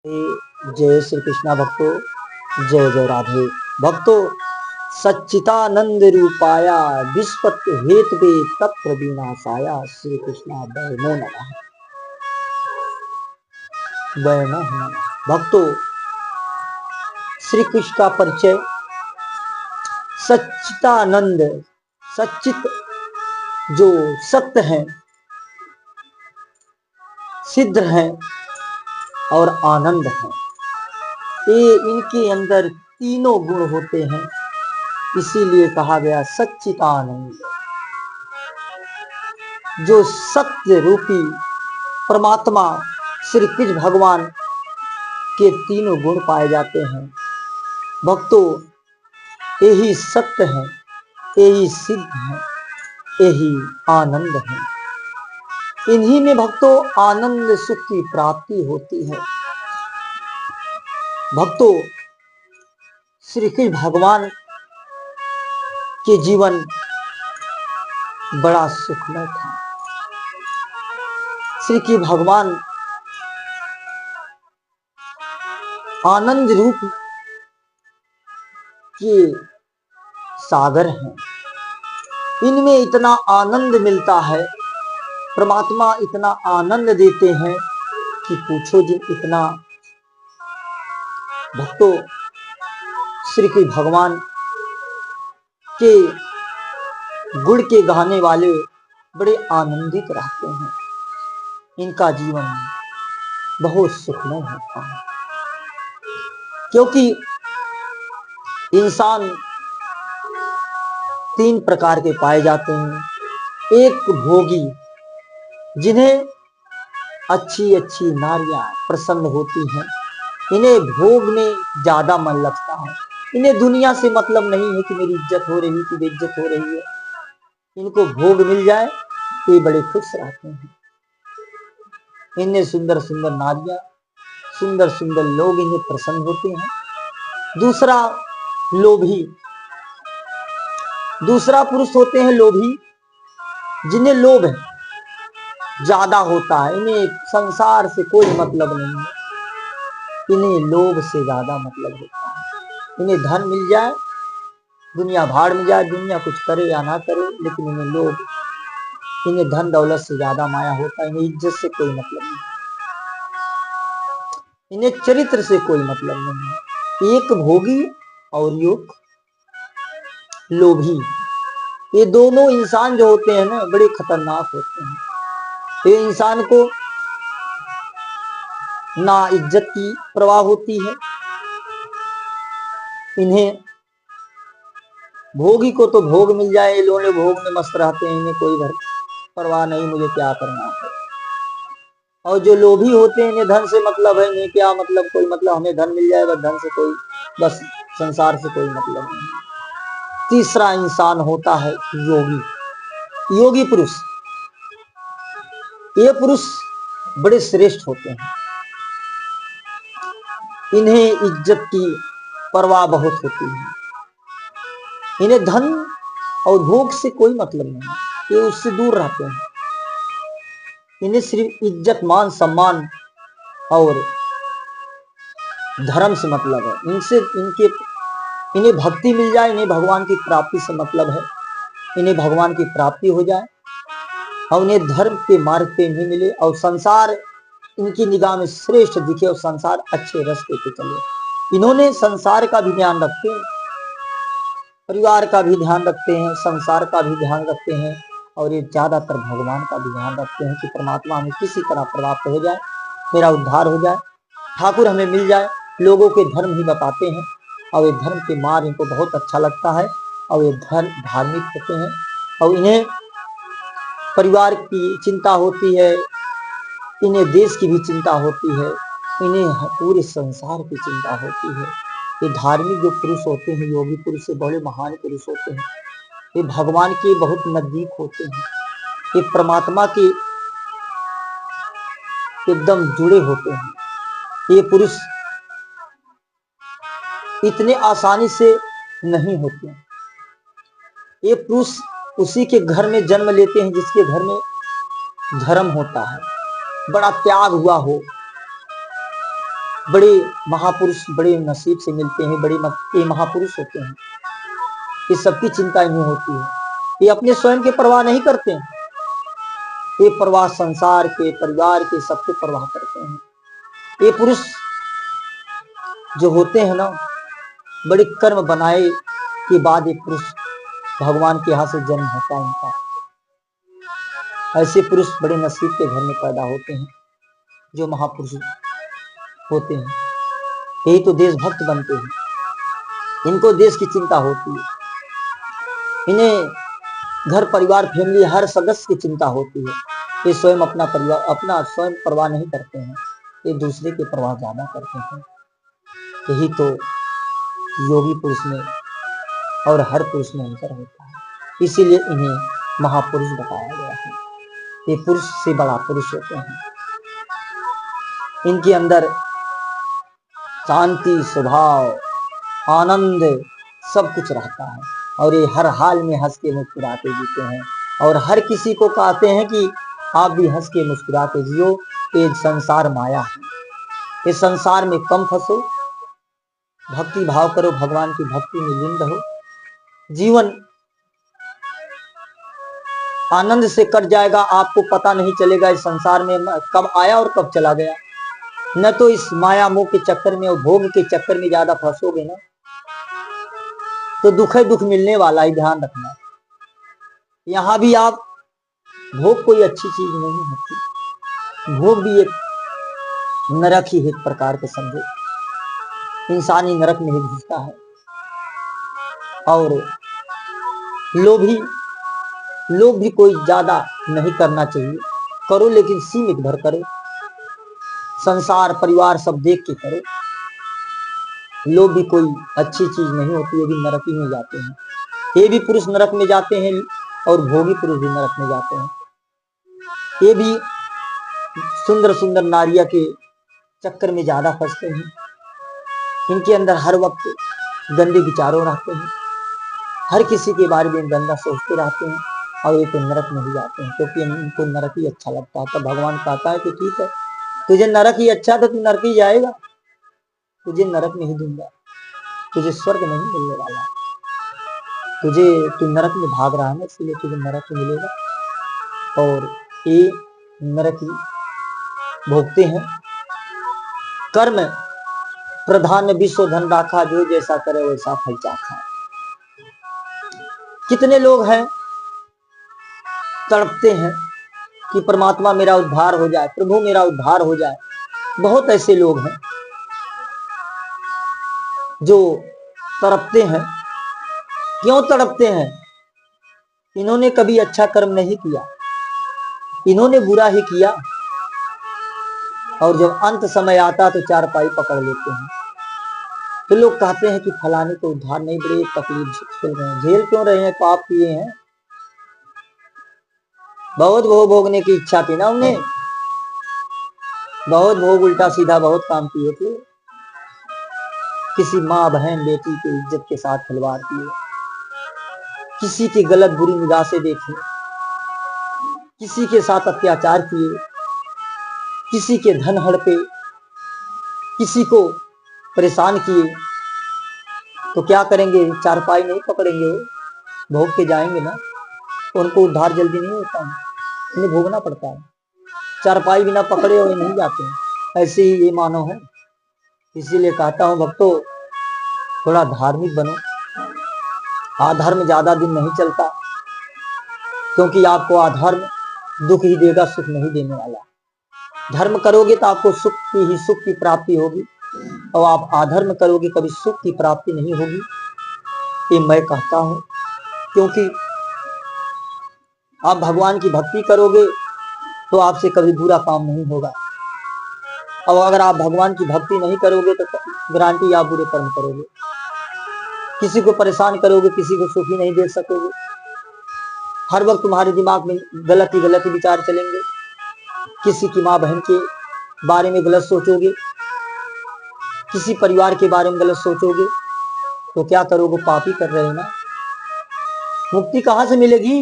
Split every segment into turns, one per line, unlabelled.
जय श्री कृष्णा भक्तों, जय जय राधे भक्तों। सच्चिदानंद रूपाया विश्वत हेतवे तत्व विनाशाया श्री कृष्णा वैनो नमः, वैनो नमः। भक्तों, श्री कृष्ण का परिचय सच्चिदानंद, सच्चित जो सत्य है, सिद्ध है और आनंद है। ये इनके अंदर तीनों गुण होते हैं, इसीलिए कहा गया सच्चिदानंद। जो सत्य रूपी परमात्मा श्री कृष्ण भगवान के तीनों गुण पाए जाते हैं। भक्तों, यही सत्य है, यही सिद्ध है, यही आनंद है। इन्हीं में भक्तों आनंद सुख की प्राप्ति होती है। भक्तों, श्री कृष्ण भगवान के जीवन बड़ा सुखमय था। श्री कृष्ण भगवान आनंद रूप के सागर हैं। इनमें इतना आनंद मिलता है, परमात्मा इतना आनंद देते हैं कि पूछो जिन इतना। भक्तों, श्री कृष्ण भगवान के गुण के गाने वाले बड़े आनंदित रहते हैं। इनका जीवन बहुत सुखमय होता है, क्योंकि इंसान तीन प्रकार के पाए जाते हैं। एक भोगी, जिन्हें अच्छी अच्छी नारियां प्रसन्न होती हैं, इन्हें भोग में ज्यादा मन लगता है। इन्हें दुनिया से मतलब नहीं है कि मेरी इज्जत हो रही, कि बेइज्जत हो रही है। इनको भोग मिल जाए तो ये बड़े खुश रहते हैं। इन्हें सुंदर सुंदर नारियां, सुंदर सुंदर लोग इन्हें प्रसन्न होते हैं। दूसरा लोभी, दूसरा पुरुष होते हैं लोभी, जिन्हें लोभ ज्यादा होता है। इन्हें संसार से कोई मतलब नहीं है, इन्हें लोभ से ज्यादा मतलब होता है। इन्हें धन मिल जाए, दुनिया भाड़ में जाए, दुनिया कुछ करे या ना करे, लेकिन इन्हें लोभ, इन्हें धन दौलत से ज्यादा माया होता है। इन्हें इज्जत से कोई मतलब नहीं, इन्हें चरित्र से कोई मतलब नहीं है। एक भोगी और एक लोभी, ये दोनों इंसान जो होते हैं ना, बड़े खतरनाक होते हैं। ये इंसान को ना इज्जत की परवाह होती है। इन्हें भोगी को तो भोग मिल जाए, ये लोग भोग में मस्त रहते हैं, इन्हें कोई परवाह नहीं, मुझे क्या करना है। और जो लोभी होते हैं, इन्हें धन से मतलब है, इन्हें क्या मतलब, कोई मतलब, हमें धन मिल जाए बस, धन से कोई, बस संसार से कोई मतलब नहीं। तीसरा इंसान होता है योगी, योगी पुरुष। ये पुरुष बड़े श्रेष्ठ होते हैं। इन्हें इज्जत की परवाह बहुत होती है। इन्हें धन और भोग से कोई मतलब नहीं, ये उससे दूर रहते हैं। इन्हें सिर्फ इज्जत, मान सम्मान और धर्म से मतलब है। इन्हें भक्ति मिल जाए, इन्हें भगवान की प्राप्ति से मतलब है। इन्हें भगवान की प्राप्ति हो जाए और इन्हें धर्म के मार्ग पे नहीं मिले और संसार इनकी निगाह में श्रेष्ठ दिखे और संसार अच्छे रास्ते पे चले। इन्होंने संसार का भी ध्यान रखते हैं, परिवार का भी ध्यान रखते हैं, संसार का भी ध्यान रखते हैं, और ये ज्यादातर भगवान का भी ध्यान रखते हैं कि परमात्मा हमें किसी तरह प्राप्त हो जाए, मेरा उद्धार हो जाए, ठाकुर हमें मिल जाए। लोगों के धर्म ही बताते हैं और ये धर्म के मार्ग इनको बहुत अच्छा लगता है और ये धार्मिक होते हैं। और इन्हें परिवार की चिंता होती है, इन्हें देश की भी चिंता होती है, इन्हें पूरे संसार की चिंता होती है। ये धार्मिक जो पुरुष होते हैं, योगी पुरुष से बड़े महान पुरुष होते हैं। ये भगवान के बहुत नजदीक होते हैं, ये परमात्मा के एकदम जुड़े होते हैं। ये पुरुष इतने आसानी से नहीं होते। ये पुरुष उसी के घर में जन्म लेते हैं जिसके घर में धर्म होता है, बड़ा त्याग हुआ हो, बड़े महापुरुष बड़े नसीब से मिलते हैं, ये महापुरुष होते हैं। ये सबकी चिंता नहीं होती है, ये अपने स्वयं के परवाह नहीं करते हैं, ये परवाह संसार के, परिवार के, सबके परवाह करते हैं। ये पुरुष जो होते हैं ना, बड़े कर्म बनाए के बाद ये पुरुष भगवान के यहाँ से जन्म होता है इनका। ऐसे पुरुष बड़े नसीब के घर में पैदा होते हैं, जो महापुरुष होते हैं। यही तो देशभक्त बनते हैं, इनको देश की चिंता होती है, इन्हें घर परिवार फैमिली हर सदस्य की चिंता होती है। ये स्वयं अपना स्वयं परवाह नहीं करते हैं, ये दूसरे के परवाह ज्यादा करते हैं। यही तो योगी पुरुष में और हर पुरुष में अंतर होता है, इसीलिए इन्हें महापुरुष बताया गया है। ये पुरुष से बड़ा पुरुष होते हैं, इनके अंदर शांति, स्वभाव, आनंद सब कुछ रहता है, और ये हर हाल में हंस के मुस्कुराते जीते हैं, और हर किसी को कहते हैं कि आप भी हंस के मुस्कुराते जियो, ये संसार माया है, इस संसार में कम फंसो, भक्ति भाव करो, भगवान की भक्ति में लीन रहो, जीवन आनंद से कट जाएगा, आपको पता नहीं चलेगा इस संसार में कब आया और कब चला गया। न तो इस माया मोह के चक्कर में और भोग के चक्कर में ज्यादा फंसोगे ना, तो दुख है, दुख मिलने वाला ही, ध्यान रखना। यहाँ भी आप, भोग कोई अच्छी चीज नहीं होती, भोग भी एक नरक ही एक प्रकार के समझो, इंसान ही नरक में ही घुसता है। और लोभ भी कोई ज्यादा नहीं करना चाहिए, करो लेकिन सीमित भर करो, संसार परिवार सब देख के करो। लोभ भी कोई अच्छी चीज नहीं होती, ये भी नरक में जाते हैं, ये भी पुरुष नरक में जाते हैं, और भोगी पुरुष भी नरक में जाते हैं। ये भी सुंदर सुंदर नारिया के चक्कर में ज्यादा फंसते हैं, इनके अंदर हर वक्त गंदे विचारों रहते हैं, हर किसी के बारे में गंदा सोचते रहते हैं, और ये तो नरक में ही जाते हैं, क्योंकि इनको नरक ही अच्छा लगता है। तो भगवान कहता है कि ठीक है, तुझे नरक ही अच्छा, तो तू नरक ही जाएगा, तुझे नरक में ही दूंगा, तुझे स्वर्ग नहीं मिलने वाला, तू नरक में भाग रहा है ना, इसलिए तुझे नरक ही मिलेगा। और ये नरक ही भोगते हैं। कर्म प्रधान विश्व धन राखा, जो जैसा करे वैसा फल चाखा। कितने लोग हैं तड़पते हैं कि परमात्मा मेरा उद्धार हो जाए, प्रभु मेरा उद्धार हो जाए। बहुत ऐसे लोग हैं जो तड़पते हैं। क्यों तड़पते हैं? इन्होंने कभी अच्छा कर्म नहीं किया, इन्होंने बुरा ही किया, और जब अंत समय आता तो चारपाई पकड़ लेते हैं। तो लोग कहते हैं कि फलाने को उद्धार नहीं, बड़े तकलीफ झेल रहे हैं। झेल क्यों रहे हैं? पाप किए हैं, बहुत भोग भोगने की इच्छा थी ना उन्हें, बहुत भोग, उल्टा सीधा बहुत काम किए थे, किसी माँ बहन बेटी की इज्जत के साथ खिलवाड़ किए, किसी की गलत बुरी निगाह से देखे, किसी के साथ अत्याचार किए, किसी के धन हड़पे, किसी को परेशान किए। तो क्या करेंगे? चारपाई नहीं पकड़ेंगे, भोग के जाएंगे ना, तो उनको उद्धार जल्दी नहीं होता है, इन्हें भोगना पड़ता है। चारपाई बिना पकड़े हुए नहीं जाते हैं। ऐसे ही ये मानव है। इसीलिए कहता हूं भक्तों, थोड़ा धार्मिक बनो। अधर्म ज्यादा दिन नहीं चलता, क्योंकि आपको अधर्म दुख ही देगा, सुख नहीं देने वाला। धर्म करोगे तो आपको सुख की प्राप्ति होगी, और आप अधर्म करोगे कभी सुख की प्राप्ति नहीं होगी। ये मैं कहता हूं, क्योंकि आप भगवान की भक्ति करोगे तो आपसे कभी बुरा काम नहीं होगा, और अगर आप भगवान की भक्ति नहीं करोगे तो गारंटी आप बुरे कर्म करोगे। किसी को परेशान करोगे, किसी को सुखी नहीं दे सकोगे। हर वक्त तुम्हारे दिमाग में गलत ही विचार चलेंगे, किसी की माँ बहन के बारे में गलत सोचोगे, किसी परिवार के बारे में गलत सोचोगे, तो क्या करोगे? पाप ही कर रहे हो ना। मुक्ति कहां से मिलेगी?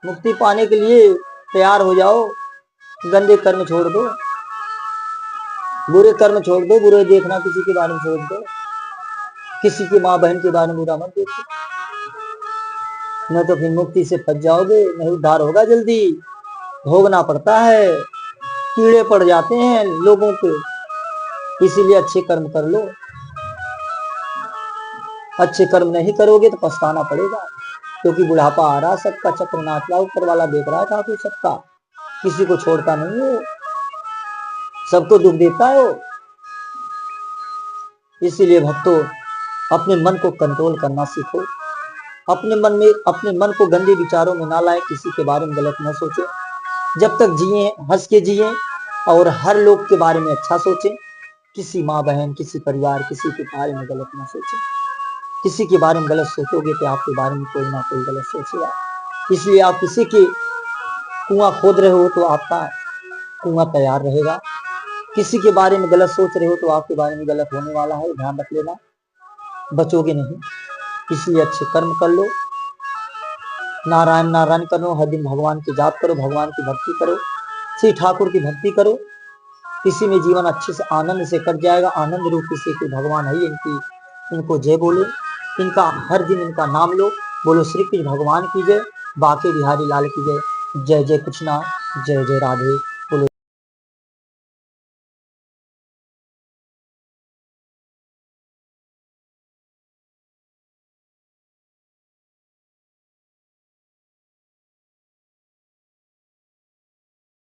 मुक्ति पाने के लिए तैयार हो जाओ, गंदे कर्म छोड़ दो। बुरे कर्म छोड़ दो, बुरे देखना किसी के बारे में छोड़ दो, किसी की माँ बहन के बारे में बुरा मत देखो, न तो फिर मुक्ति से फंस जाओगे, नहीं उद्धार होगा जल्दी, भोगना पड़ता है, कीड़े पड़ जाते हैं लोगों के। इसीलिए अच्छे कर्म कर लो, अच्छे कर्म नहीं करोगे तो पछताना पड़ेगा, क्योंकि बुढ़ापा आ रहा, सबका चक्र नाच रहा, ऊपर वाला देख रहा है ठाकुर सबका, किसी को छोड़ता नहीं है, सबको दुख देता है वो। इसीलिए भक्तों, अपने मन को कंट्रोल करना सीखो, अपने मन को गंदे विचारों में ना लाए, किसी के बारे में गलत ना सोचे, जब तक जिए हंस के जिए और हर लोग के बारे में अच्छा सोचें, किसी माँ बहन, किसी परिवार, किसी के बारे में गलत ना सोचें। किसी के बारे में गलत सोचोगे तो आपके बारे में कोई ना कोई गलत सोचेगा। इसलिए आप किसी के कुआं खोद रहे हो तो आपका कुआं तैयार रहेगा, किसी के बारे में गलत सोच रहे हो तो आपके बारे में गलत होने वाला है, ध्यान रख लेना, बचोगे नहीं। इसलिए अच्छे कर्म कर लो, नारायण नारायण करो, हर दिन भगवान की जाप करो, भगवान की भक्ति करो, श्री ठाकुर की भक्ति करो, इसी में जीवन अच्छे से आनंद से कट जाएगा। आनंद रूपी से कोई भगवान है इनकी, इनको जय बोलो, इनका हर दिन इनका नाम लो, बोलो श्री कृष्ण भगवान की जय, बाके बिहारी लाल की जय। जय जय कृष्णा, जय जय राधे।